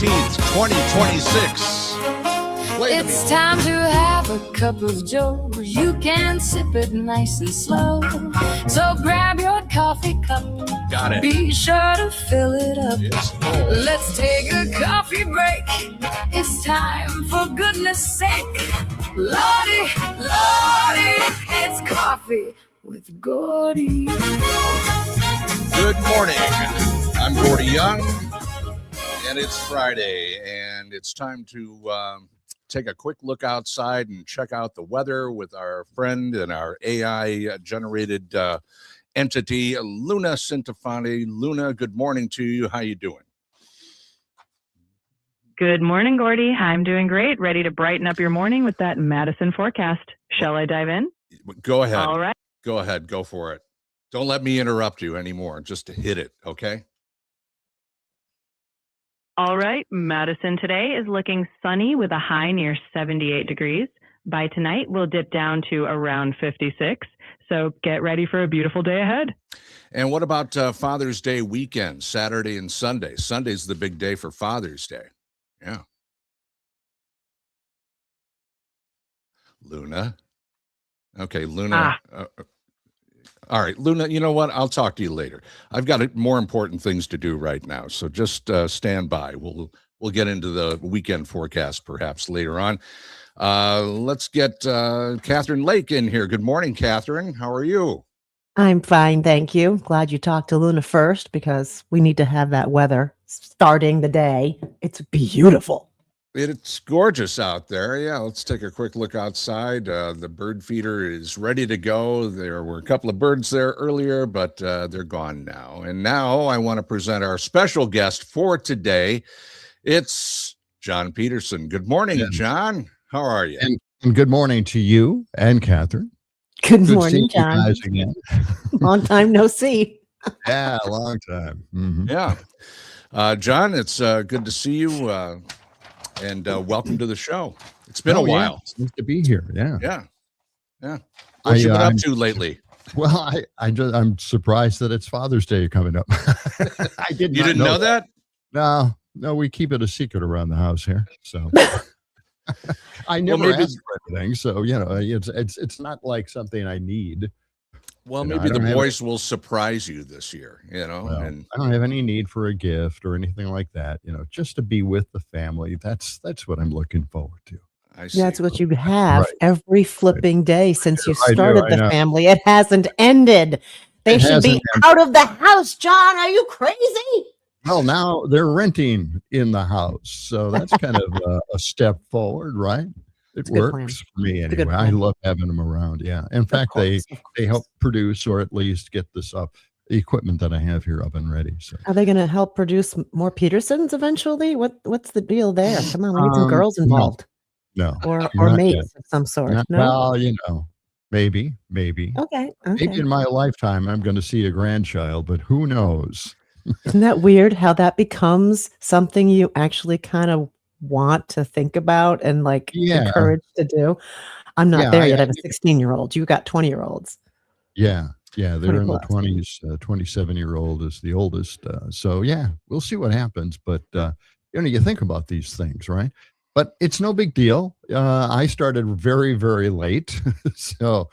19th, 2026. It's time to have a cup of joe. You can sip it nice and slow. So grab your coffee cup. Got it. Be sure to fill it up. It's full. Let's take a coffee break. It's time, for goodness sake. Lordy, Lordy, it's coffee with Gordy. Good morning. I'm Gordy Young, and it's Friday, and it's time to take a quick look outside and check out the weather with our friend and our AI-generated entity, Luna Centofanti. Luna, good morning to you. How you doing? Good morning, Gordy. I'm doing great. Ready to brighten up your morning with that Madison forecast. Shall I dive in? Go ahead. All right. Go ahead. Go for it. Don't let me interrupt you anymore. Just to hit it, okay? All right. Madison today is looking sunny with a high near 78 degrees. By tonight, we'll dip down to around 56. So get ready for a beautiful day ahead. And what about Father's Day weekend, Saturday and Sunday? Sunday's the big day for Father's Day. Yeah. Luna. Okay, Luna. All right, Luna, you know what? I'll talk to you later. I've got more important things to do right now, so just stand by. We'll get into the weekend forecast perhaps later on. Let's get Catherine Lake in here. Good morning, Catherine. How are you? I'm fine, thank you. Glad you talked to Luna first because we need to have that weather starting the day. It's beautiful. It's gorgeous out there. Yeah, let's take a quick look outside. The bird feeder is ready to go. There were a couple of birds there earlier, but they're gone now. And now I want to present our special guest for today. It's John Peterson. Good morning, John. How are you? And good morning to you and Catherine. Good morning, seeing John. you guys again. Long time no see. Yeah, a long time. Mm-hmm. Yeah. John, it's good to see you. And welcome to the show. It's been a while. Yeah. It's nice to be here. Yeah. Yeah. What you been up to lately? Well, I'm surprised that it's Father's Day coming up. I didn't. You didn't know that? No, we keep it a secret around the house here. So I never ask for anything. So it's not like something I need. Well, maybe the boys will surprise you this year, Well, and I don't have any need for a gift or anything like that. Just to be with the family. That's what I'm looking forward to. I see. That's what you have every flipping day since you I started the family. It hasn't ended. They should be out of the house, John. Are you crazy? Well, now they're renting in the house. So that's kind of a step forward, right? It works for me anyway. I love having them around. Yeah. In fact, they help produce or at least get this up, the equipment that I have here up and ready. So are they going to help produce more Petersons eventually? What's the deal there? Come on, we need some girls involved. No. Or mates of some sort. Well, maybe. Okay. Maybe in my lifetime I'm going to see a grandchild, but who knows? Isn't that weird how that becomes something you actually kind of want to think about and encouraged to do? I'm not there yet. I have a 16-year-old. You got 20-year-olds. Yeah, they're in the 20s. 27-year-old is the oldest. So we'll see what happens. But you think about these things, right? But it's no big deal. I started very, very late. So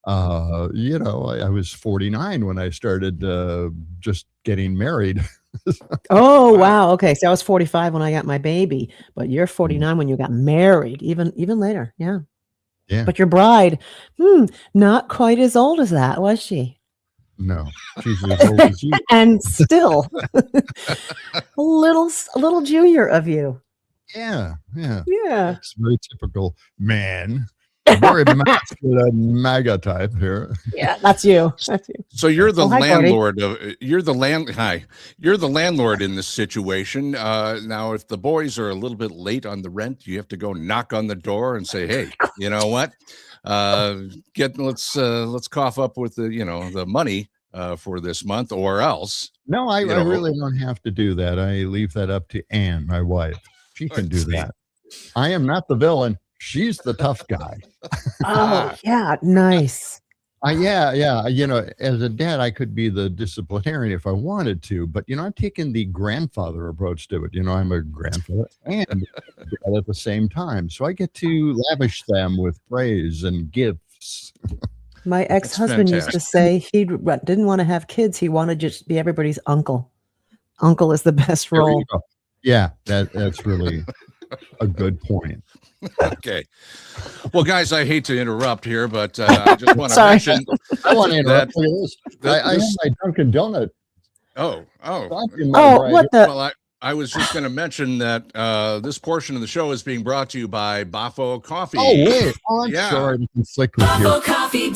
I was 49 when I started just getting married. Oh, wow. Okay. So I was 45 when I got my baby, but you're 49 when you got married, even later. Yeah. Yeah. But your bride, not quite as old as that, was she? No, she's as old as you. And still a little junior of you. Yeah. It's very typical man. Very masculine MAGA type here. Yeah, that's you. So you're the landlord Gordy. You're the landlord in this situation. Now, if the boys are a little bit late on the rent, you have to go knock on the door and say, "Hey, you know what? Let's cough up with the money for this month, or else." No, I really don't have to do that. I leave that up to Anne, my wife. She can do that. I am not the villain. She's the tough guy. Oh, yeah. Nice. Yeah. As a dad, I could be the disciplinarian if I wanted to, but I'm taking the grandfather approach to it. I'm a grandfather and dad at the same time, so I get to lavish them with praise and gifts. My ex-husband used to say he didn't want to have kids. He wanted to just be everybody's uncle. Uncle is the best role. Yeah, that's really a good point. Okay. Well, guys, I hate to interrupt here, but I just want to mention. I want to interrupt. Look at this. I have my Dunkin' Donut. Oh! What the? Well, I was just going to mention that this portion of the show is being brought to you by Bafo Coffee. Oh, wait. I'm sorry to conflict with you.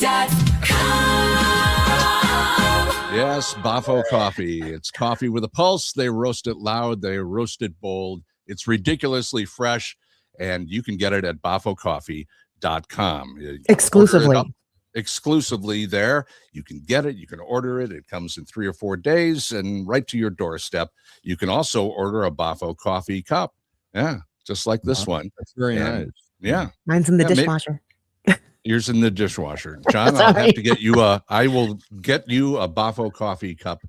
Yes, Bafo Coffee. It's coffee with a pulse. They roast it loud. They roast it bold. It's ridiculously fresh. And you can get it at bafocoffee.com. Exclusively there. You can get it. You can order it. It comes in 3 or 4 days and right to your doorstep. You can also order a Bafo coffee cup. Yeah, just like this one. That's very nice. Yeah. Mine's in the dishwasher. Yours in the dishwasher. John, I'll have to get you I will get you a Bafo coffee cup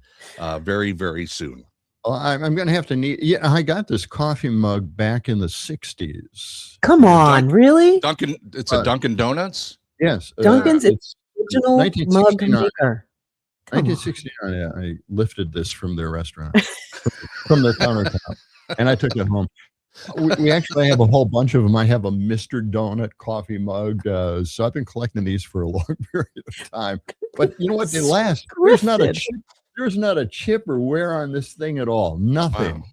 very, very soon. Well, I'm going to have to need. Yeah, I got this coffee mug back in the 60s. Come on, really? Dunkin', it's a Dunkin' Donuts? Yes. Dunkin's original mug maker. 1969, yeah, I lifted this from their restaurant, from their countertop, and I took it home. We actually have a whole bunch of them. I have a Mr. Donut coffee mug, so I've been collecting these for a long period of time. But you know what? They last. There's not a chip or wear on this thing at all. Nothing. Wow.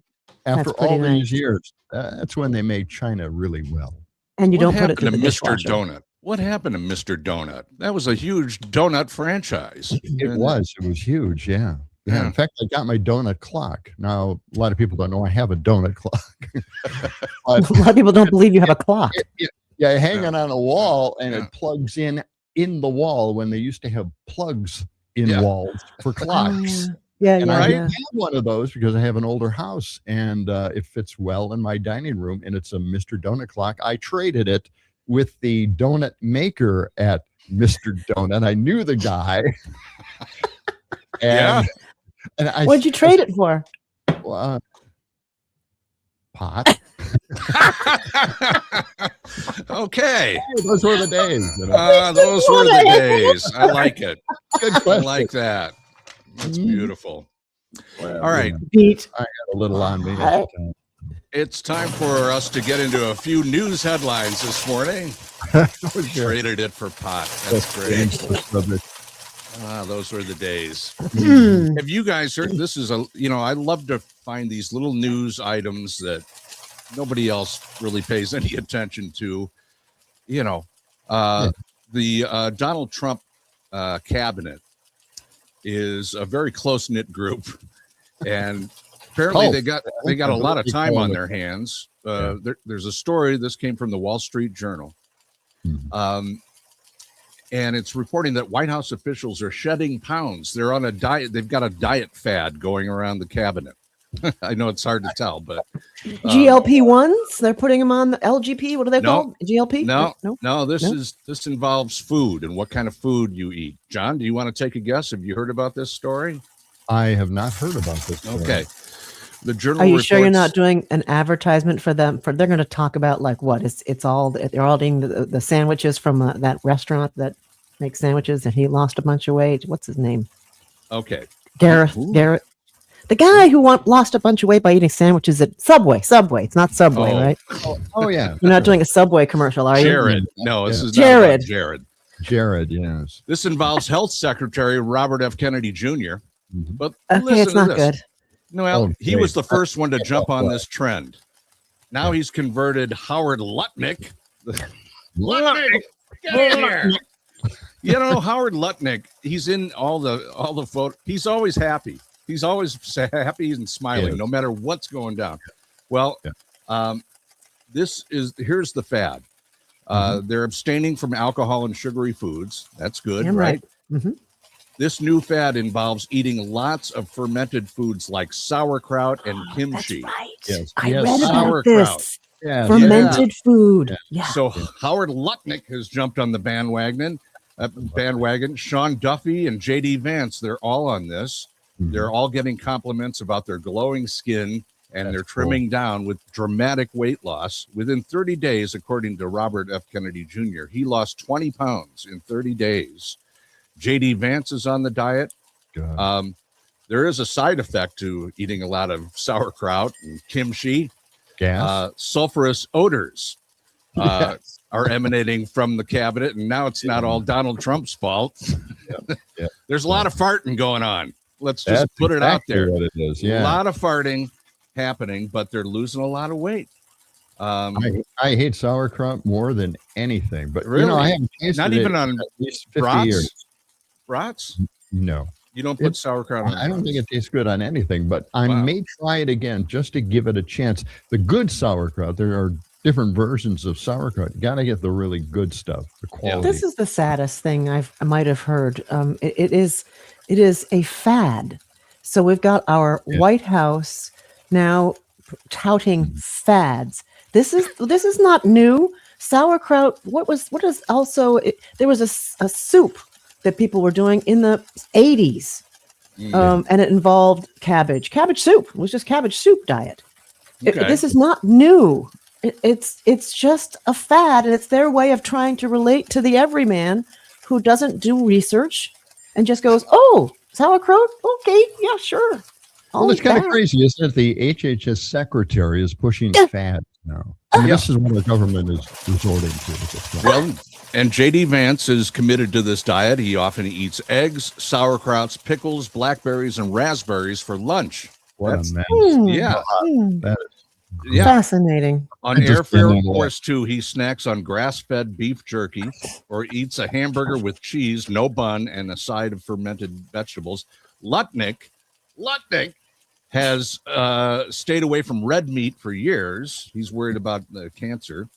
After all these years, that's when they made China really well. And you don't put it to Mr. Donut. What happened to Mr. Donut? That was a huge donut franchise. It was huge. Yeah. In fact, I got my donut clock. Now, a lot of people don't know I have a donut clock. A lot of people don't believe you have a clock. I hang it on a wall, and it plugs in the wall when they used to have plugs in walls for clocks. I have one of those because I have an older house, and it fits well in my dining room, and it's a Mr. Donut clock. I traded it with the donut maker at Mr. Donut. I knew the guy. And what'd you trade it for? Pot. Okay. Those were the days. Those were the days. I like it. Good question. I like that. That's beautiful. Well, all right. Beat. I got a little on me. It's time for us to get into a few news headlines this morning. Traded it for pot. That's great. Those were the days. Have you guys heard? This is I love to find these little news items that nobody else really pays any attention to. The Donald Trump cabinet is a very close-knit group, and apparently they got a lot of time on their hands. There's a story. This came from the Wall Street Journal. And it's reporting that White House officials are shedding pounds. They're on a diet. They've got a diet fad going around the cabinet. I know it's hard to tell, but GLP-1s. They're putting them on the LGP. What are they called? GLP? No. This involves food and what kind of food you eat. John, do you want to take a guess? Have you heard about this story? I have not heard about this story. Okay. The journal. Are you sure you're not doing an advertisement for them? They're going to talk about like what? They're all eating the sandwiches from that restaurant that makes sandwiches, and he lost a bunch of weight. What's his name? Okay, Garrett. The guy who lost a bunch of weight by eating sandwiches at Subway. It's not Subway, right? Oh yeah. You're not doing a Subway commercial, are you? Jared. No, this is Jared. Not Jared. Jared, yes. This involves Health Secretary Robert F. Kennedy Jr. But okay, it's not good. No, he was the first one to jump on this trend. Now he's converted Howard Lutnick. Lutnick, get in here. Howard Lutnick, he's in all the photo. He's always happy. He's always happy and smiling, no matter what's going down. Well, here's the fad. They're abstaining from alcohol and sugary foods. That's good, right? Mm-hmm. This new fad involves eating lots of fermented foods like sauerkraut and kimchi. That's right. Yes. I read sauerkraut. about this. Fermented food. Yeah. So Howard Lutnick has jumped on the bandwagon. bandwagon. Sean Duffy and J.D. Vance, they're all on this. Mm-hmm. They're all getting compliments about their glowing skin, and they're trimming down with dramatic weight loss. Within 30 days, according to Robert F. Kennedy Jr., he lost 20 pounds in 30 days. J.D. Vance is on the diet. There is a side effect to eating a lot of sauerkraut and kimchi. Gas. Sulfurous odors are emanating from the cabinet, and now it's not all Donald Trump's fault. There's a lot of farting going on. Let's just put it out there. What it is. Yeah. A lot of farting happening, but they're losing a lot of weight. I hate sauerkraut more than anything, but really? I haven't tasted not even it on at least 50 brats? years. Brats? No. You don't put sauerkraut on I don't think it tastes good on anything, but I may try it again just to give it a chance. The good sauerkraut, there are different versions of sauerkraut. You got to get the really good stuff, the quality. This is the saddest thing I might have heard. It is a fad. So we've got our White House now touting fads. This is not new. Sauerkraut. What is also? There was a soup that people were doing in the 80s, and it involved cabbage soup. It was just cabbage soup diet. This is not new. It's just a fad, and it's their way of trying to relate to the everyman who doesn't do research and just goes, "Oh, sauerkraut? Okay, yeah, sure." Well, it's kind of crazy, isn't it? The HHS secretary is pushing fads now. This is what the government is resorting to. Well, and J.D. Vance is committed to this diet. He often eats eggs, sauerkrauts, pickles, blackberries, and raspberries for lunch. What a man. That is fascinating. On Airfare Force 2, he snacks on grass-fed beef jerky or eats a hamburger with cheese, no bun, and a side of fermented vegetables. Lutnick has stayed away from red meat for years. He's worried about cancer.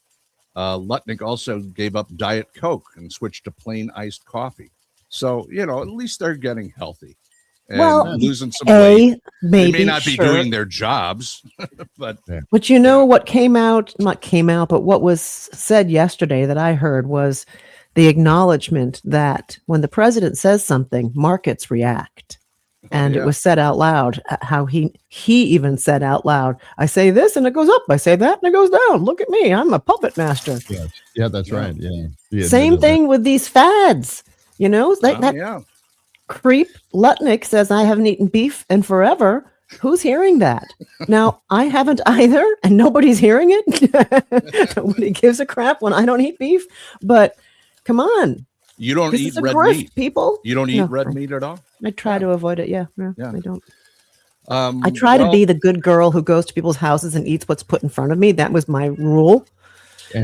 Lutnick also gave up Diet Coke and switched to plain iced coffee. So, at least they're getting healthy and losing some weight. They may not be doing their jobs, but what what was said yesterday that I heard was the acknowledgement that when the president says something, markets react. And it was said out loud, how he even said out loud, "I say this and it goes up. I say that and it goes down. Look at me. I'm a puppet master." Yeah, that's right. Yeah. Same thing with these fads. That creep Lutnick says, "I haven't eaten beef in forever." Who's hearing that? Now, I haven't either, and nobody's hearing it. Nobody gives a crap when I don't eat beef. But come on. You don't eat red meat, people. You don't eat red meat at all? I try to avoid it. Yeah, I don't. I try to be the good girl who goes to people's houses and eats what's put in front of me. That was my rule.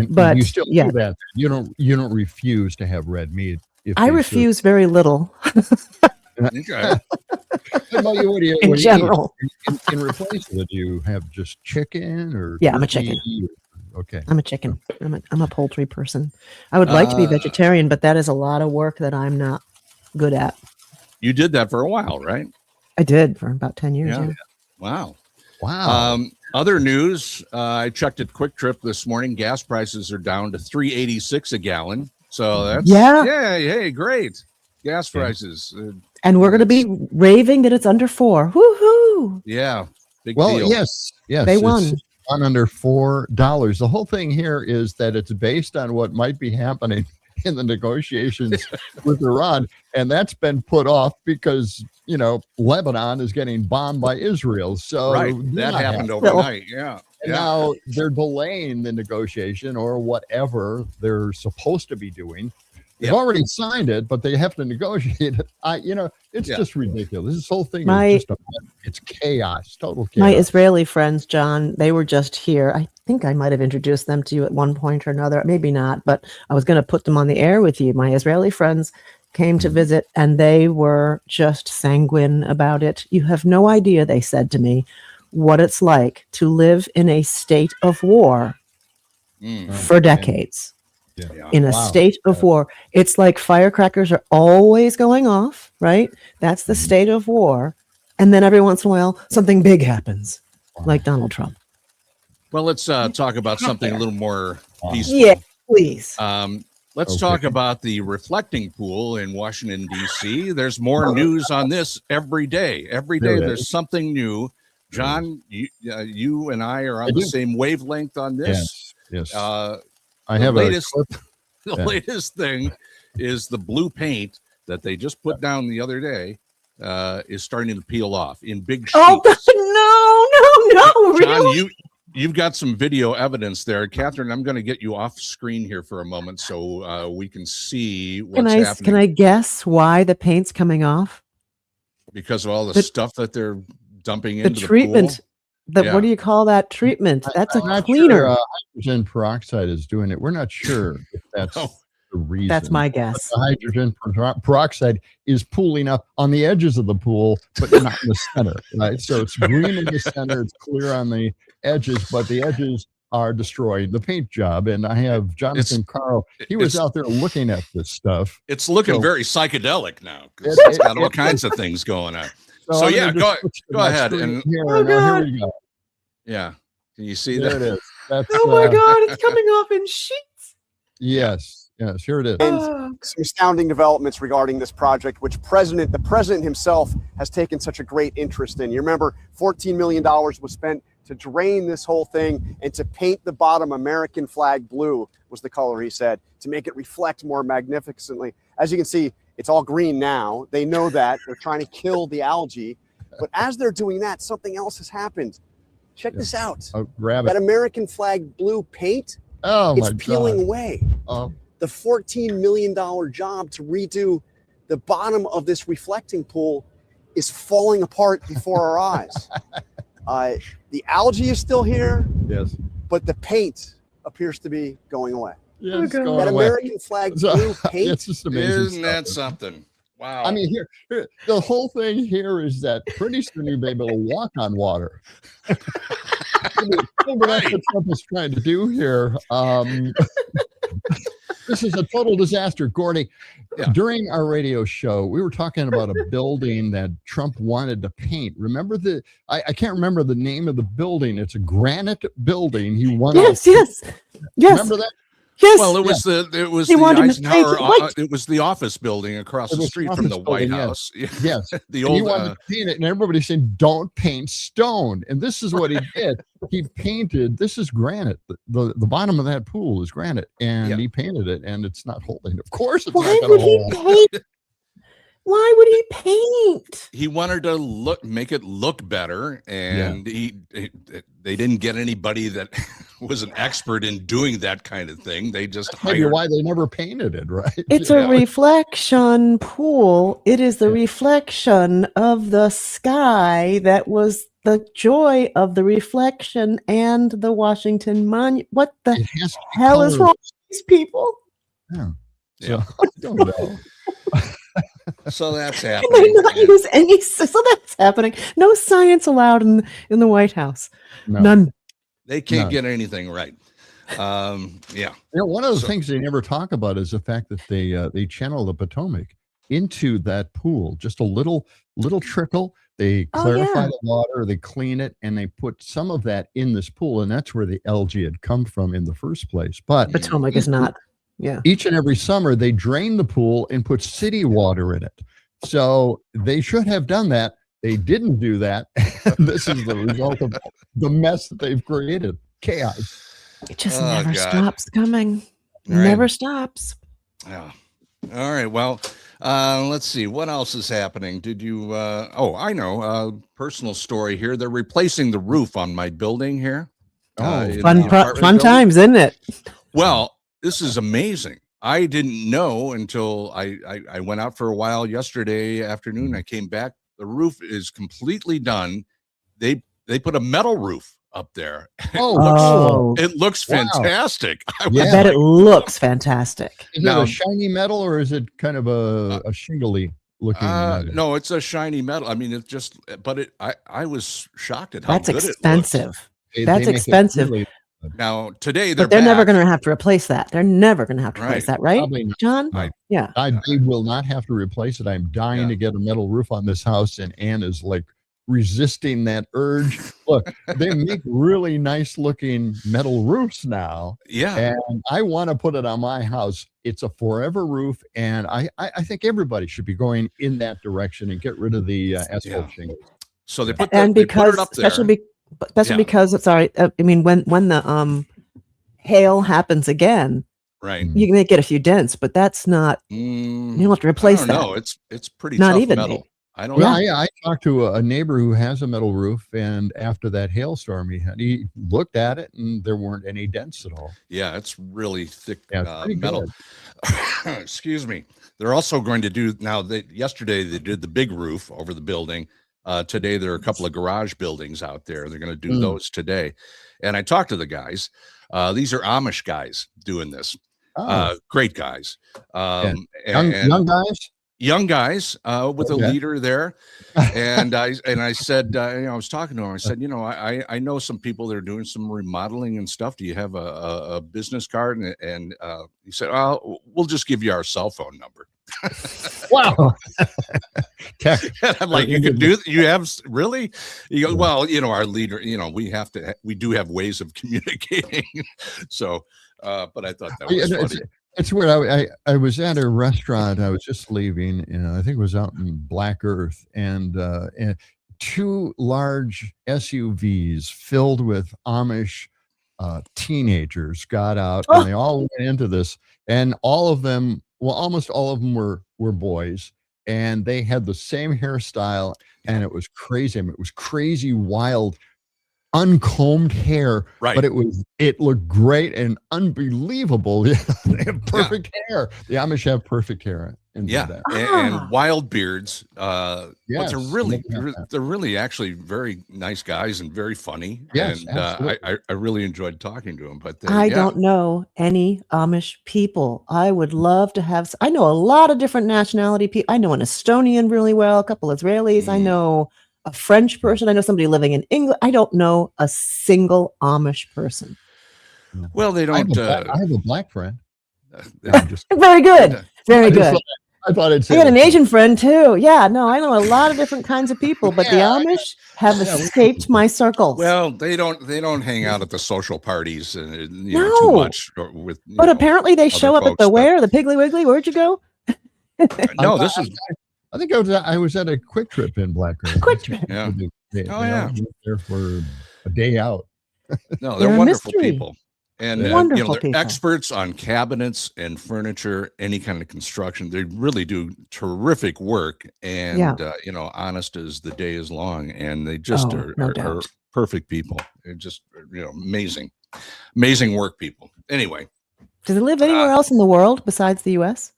But you still do that. You don't refuse to have red meat. I refuse very little. Okay. In general. In replace of it, do you have just chicken or? Yeah, I'm a chicken. Okay. I'm a chicken. I'm a poultry person. I would like to be vegetarian, but that is a lot of work that I'm not good at. You did that for a while, right? I did for about 10 years. Yeah. Wow. Other news, I checked at Quick Trip this morning. Gas prices are down to $3.86 a gallon. So that's hey, great. Gas prices. And we're going to be raving that it's under $4. Woohoo! Yeah. Big deal. Yes. They won. On under $4. The whole thing here is that it's based on what might be happening in the negotiations with Iran, and that's been put off because Lebanon is getting bombed by Israel. So that happened overnight. Yeah. And now they're delaying the negotiation or whatever they're supposed to be doing. They've already signed it, but they have to negotiate it. It's just ridiculous. This whole thing is just it's chaos, total chaos. My Israeli friends, John, they were just here. I think I might have introduced them to you at one point or another. Maybe not, but I was going to put them on the air with you. My Israeli friends came to visit, and they were just sanguine about it. You have no idea, they said to me, what it's like to live in a state of war for decades. In a state of war. It's like firecrackers are always going off, right? That's the state of war. And then every once in a while, something big happens, like Donald Trump. Well, let's talk about something a little more peaceful. Yeah, please. Let's talk about the reflecting pool in Washington, D.C. There's more news on this every day. Every day there's something new. John, you and I are on the same wavelength on this. Yes. I have the latest thing is the blue paint that they just put down the other day is starting to peel off in big sheets. Oh, no, John, really? You've got some video evidence there. Catherine, I'm going to get you off screen here for a moment so we can see what's happening. Can I guess why the paint's coming off? Because of all the stuff that they're dumping into the treatment. The pool? What do you call that treatment? That's I'm a cleaner. Sure, hydrogen peroxide is doing it. We're not sure if that's the reason. That's my guess. The hydrogen peroxide is pooling up on the edges of the pool, but not in the center. Right, so it's green in the center, it's clear on the edges, but the edges are destroying the paint job. And I have Jonathan Carl. He was out there looking at this stuff. It's looking very psychedelic now. It's got all kinds of things going on. So yeah, go ahead. And here we go. Yeah. Can you see there that? It is. That's, oh my God, it's coming off in sheets. Yes, here it is. And some astounding developments regarding this project, which the president himself has taken such a great interest in. You remember $14 million was spent to drain this whole thing and to paint the bottom American flag blue was the color, he said, to make it reflect more magnificently. As you can see, it's all green now. They know that. They're trying to kill the algae. But as they're doing that, something else has happened. Check this out. Oh, grab it. That American flag blue paint, it's peeling away. The $14 million job to redo the bottom of this reflecting pool is falling apart before our eyes. The algae is still here, but the paint appears to be going away. Yes, that American flag blue paint. It's just amazing. Isn't that something? Wow. I mean, here, the whole thing here is that pretty soon you'll be able to walk on water. That's what Trump is trying to do here. This is a total disaster, Gordy. During our radio show, we were talking about a building that Trump wanted to paint. Remember I can't remember the name of the building. It's a granite building. He wanted. Yes. Remember that? Yes. Well, it was the Eisenhower. It was the office building across the street from the White House. Yes. The old. He wanted to paint it, and everybody's saying, "Don't paint stone." And this is what he did. He painted. This is granite. The bottom of that pool is granite, and he painted it, and it's not holding. Of course, it's not going to hold. Why would he paint? He wanted to make it look better, and they didn't get anybody that was an expert in doing that kind of thing. They just maybe why they never painted it, right? It's a reflection pool. It is the reflection of the sky that was the joy of the reflection and the Washington Monument. What the hell is wrong with these people? So, I don't know. So that's happening. So that's happening. No science allowed in the White House. No. None. They can't get anything right. One of the things they never talk about is the fact that they channel the Potomac into that pool. Just a little trickle. They clarify the water, they clean it, and they put some of that in this pool, and that's where the algae had come from in the first place. But Potomac is not. Yeah. Each and every summer, they drain the pool and put city water in it. So they should have done that. They didn't do that. This is the result of the mess that they've created. Chaos. It just never stops coming. Never stops. Yeah. All right. Well, let's see. What else is happening? Did you? I know. Personal story here. They're replacing the roof on my building here. Fun times, isn't it? Well, this is amazing. I didn't know until I went out for a while yesterday afternoon. I came back. The roof is completely done. They put a metal roof up there. It looks fantastic. I bet it looks fantastic. Is it a shiny metal or is it kind of a shingly looking? No, it's a shiny metal. I mean, it's just. But I was shocked at how that's good expensive. It looks. That's expensive. Now today they're never going to have to replace that. They're never going to have to replace that, right, John? Right. Yeah. They will not have to replace it. I'm dying to get a metal roof on this house, and Ann is like resisting that urge. Look, they make really nice looking metal roofs now. Yeah. And I want to put it on my house. It's a forever roof. And I think everybody should be going in that direction and get rid of the asphalt shingles. So they put and they because put it up there. especially because sorry, I mean when the hail happens again, Right. you may get a few dents, but that's not. You don't have to replace that. No, it's pretty Not tough even metal. me. I don't Well, know. I talked to a neighbor who has a metal roof, and after that hailstorm he looked at it, and there weren't any dents at all. Yeah, it's really thick Yeah, it's pretty metal. Excuse me. They're also going to do now. Yesterday they did the big roof over the building. Today there are a couple of garage buildings out there. They're going to do those today. And I talked to the guys. These are Amish guys doing this. Great guys. Young guys. Young guys with a leader there. And I said, I was talking to him. I said, I know some people that are doing some remodeling and stuff. Do you have a business card? And he said, oh, we'll just give you our cell phone number. Wow. I'm like, you could do, you have really? You go, well, our leader, we do have ways of communicating. So, but I thought that was funny. It's weird. I was at a restaurant. I was just leaving, I think it was out in Black Earth, and two large SUVs filled with Amish teenagers got out, and they all went into this, and all of them, almost all of them were boys, and they had the same hairstyle, and it was crazy. I mean, it was crazy, wild, uncombed hair, right? But it looked great and unbelievable. They have perfect hair. The Amish have perfect hair. And wild beards. But Yes, they're really actually very nice guys and very funny. Yes, and I really enjoyed talking to them. But I don't know any Amish people. I would love to have. I know a lot of different nationality people. I know an Estonian really well, a couple Israelis. I know a French person. I know somebody living in England. I don't know a single Amish person. Well, they don't. I have a black friend. Very good. Very good. I thought I got an Asian friend too. Yeah, no, I know a lot of different kinds of people, but the Amish have escaped my circles. Well, they don't hang out at the social parties too much with. But apparently they show up at the where? The Piggly Wiggly? Where'd you go? No, this is. I think I was at a Quick Trip in Black Earth. Quick Trip. Yeah. They there for a day out. No, they're wonderful people. And wonderful they're experts on cabinets and furniture, any kind of construction. They really do terrific work, and honest as the day is long. And they just are perfect people. They're just amazing work people. Anyway, do they live anywhere else in the world besides the U.S.?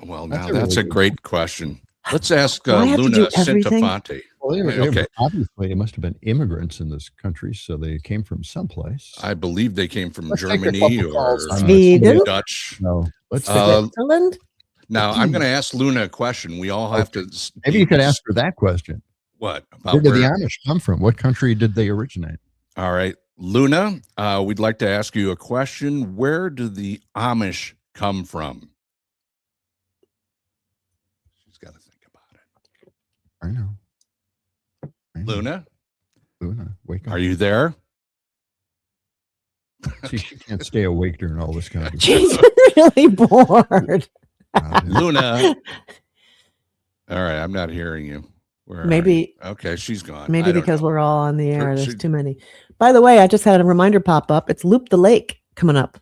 Well, now that's a great question. Let's ask Luna Cintafonte. Okay. Obviously, it must have been immigrants in this country, so they came from someplace. I believe they came from Germany or Sweden, Dutch. No, Switzerland. Now, I'm going to ask Luna a question. We all have to. Maybe you could ask her that question. What? Where did the Amish come from? What country did they originate? All right, Luna, we'd like to ask you a question. Where do the Amish come from? She's got to think about it. I know. Luna, wake up. Are you there? See, she can't stay awake during all this kind of. She's really bored. Luna. All right, I'm not hearing you. Maybe. Okay, she's gone. Maybe because we're all on the air. There's too many. By the way, I just had a reminder pop up. It's Loop the Lake coming up.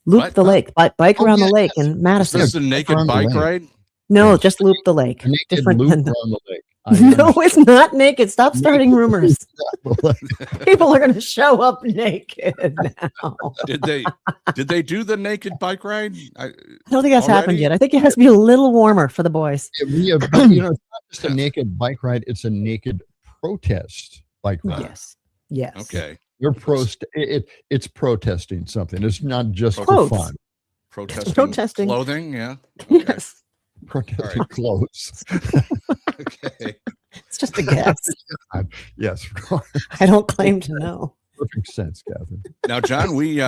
Loop the Lake. Bike around the lake in Madison. Is this a naked bike ride? No, just Loop the Lake. Different loop around the lake. No, it's not naked. Stop starting rumors. People are going to show up naked now. Did they do the naked bike ride? I don't think that's happened yet. I think it has to be a little warmer for the boys. It's not just a naked bike ride. It's a naked protest bike ride. Yes. Okay. You're it's protesting something. It's not just for fun. Protesting clothing. Yeah. Okay. Yes. Protected clothes. Okay. It's just a guess. Yes, of course. I don't claim to know. perfect sense, Catherine. Now, John, we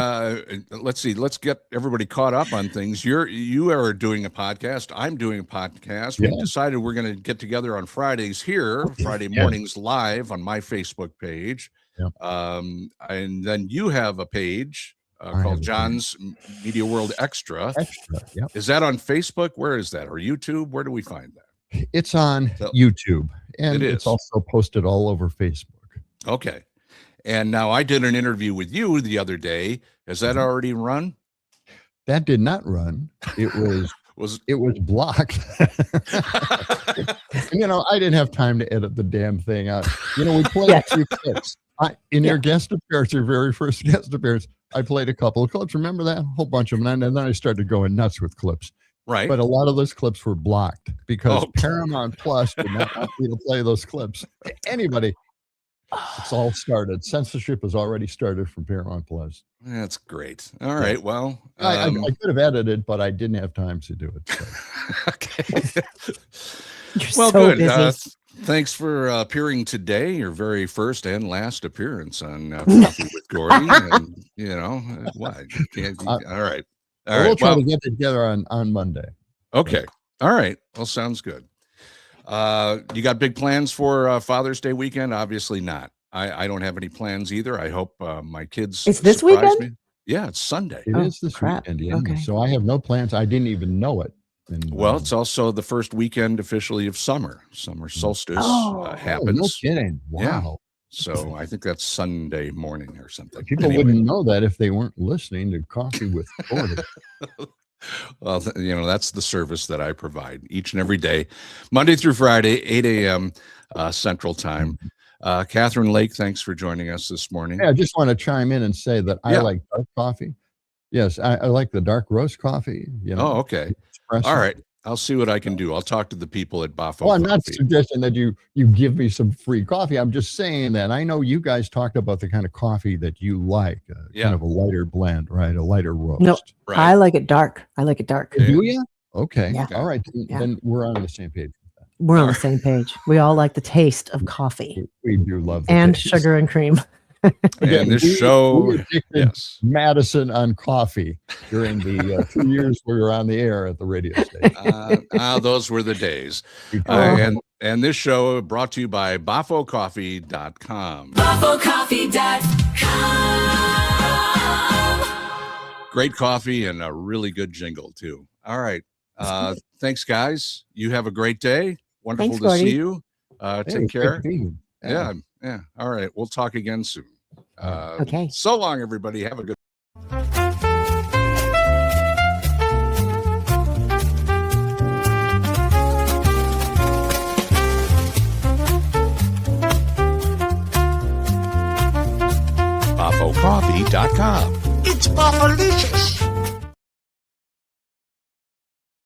let's see. Let's get everybody caught up on things. You are doing a podcast. I'm doing a podcast. Yeah. We decided we're going to get together on Fridays here, Friday mornings live on my Facebook page. Yeah. And then you have a page called John's Media World Extra. Yep. Is that on Facebook? Where is that? Or YouTube? Where do we find that? It's on YouTube, and it's also posted all over Facebook. Okay. And now I did an interview with you the other day. Has that already run? That did not run. It was blocked. I didn't have time to edit the damn thing out. We played a few clips. Your guest appearance, your very first guest appearance, I played a couple of clips. Remember that? A whole bunch of them. And then I started going nuts with clips. Right. But a lot of those clips were blocked because Paramount Plus did not want me to play those clips. Anybody. It's all started. Censorship has already started from Paramount Plus. That's great. All right. Well, I could have edited, but I didn't have time to do it. So. Okay. Well, so good. Thanks for appearing today. Your very first and last appearance on Coffee with Gordy. And, what? All right. We'll try to get together on Monday. Okay. All right. Well, sounds good. You got big plans for Father's Day weekend? Obviously not. I don't have any plans either. I hope my kids. It's this weekend? Me. Yeah, it's Sunday. It is this weekend. Yeah. Okay. So I have no plans. I didn't even know it. And, it's also the first weekend officially of summer. Summer solstice happens. No kidding. Wow. Yeah. So I think that's Sunday morning or something. People wouldn't know that if they weren't listening to Coffee with Gordy. Well, that's the service that I provide each and every day, Monday through Friday, 8 a.m. Central Time. Catherine Lake, thanks for joining us this morning. Yeah, I just want to chime in and say that I like dark coffee. Yes, I like the dark roast coffee. Oh, okay. Espresso. All right. I'll see what I can do. I'll talk to the people at Buffalo. Well, I'm not suggesting that you give me some free coffee. I'm just saying that I know you guys talked about the kind of coffee that you like, kind of a lighter blend, right? A lighter roast. No, right. I like it dark. I like it dark. Do you? Okay. Yeah. All right. Then we're on the same page. We're on the same page. We all like the taste of coffee. We do love the and taste. Sugar and cream. And this show, Madison on coffee during the 2 years we were on the air at the radio station. Those were the days. And this show brought to you by BafoCoffee.com. BafoCoffee.com. Great coffee and a really good jingle too. All right. Thanks, guys. You have a great day. Wonderful to see you. Take care. Yeah. All right. We'll talk again soon. Okay. So long, everybody. Have a good. BafoCoffee.com. It's Bafalicious.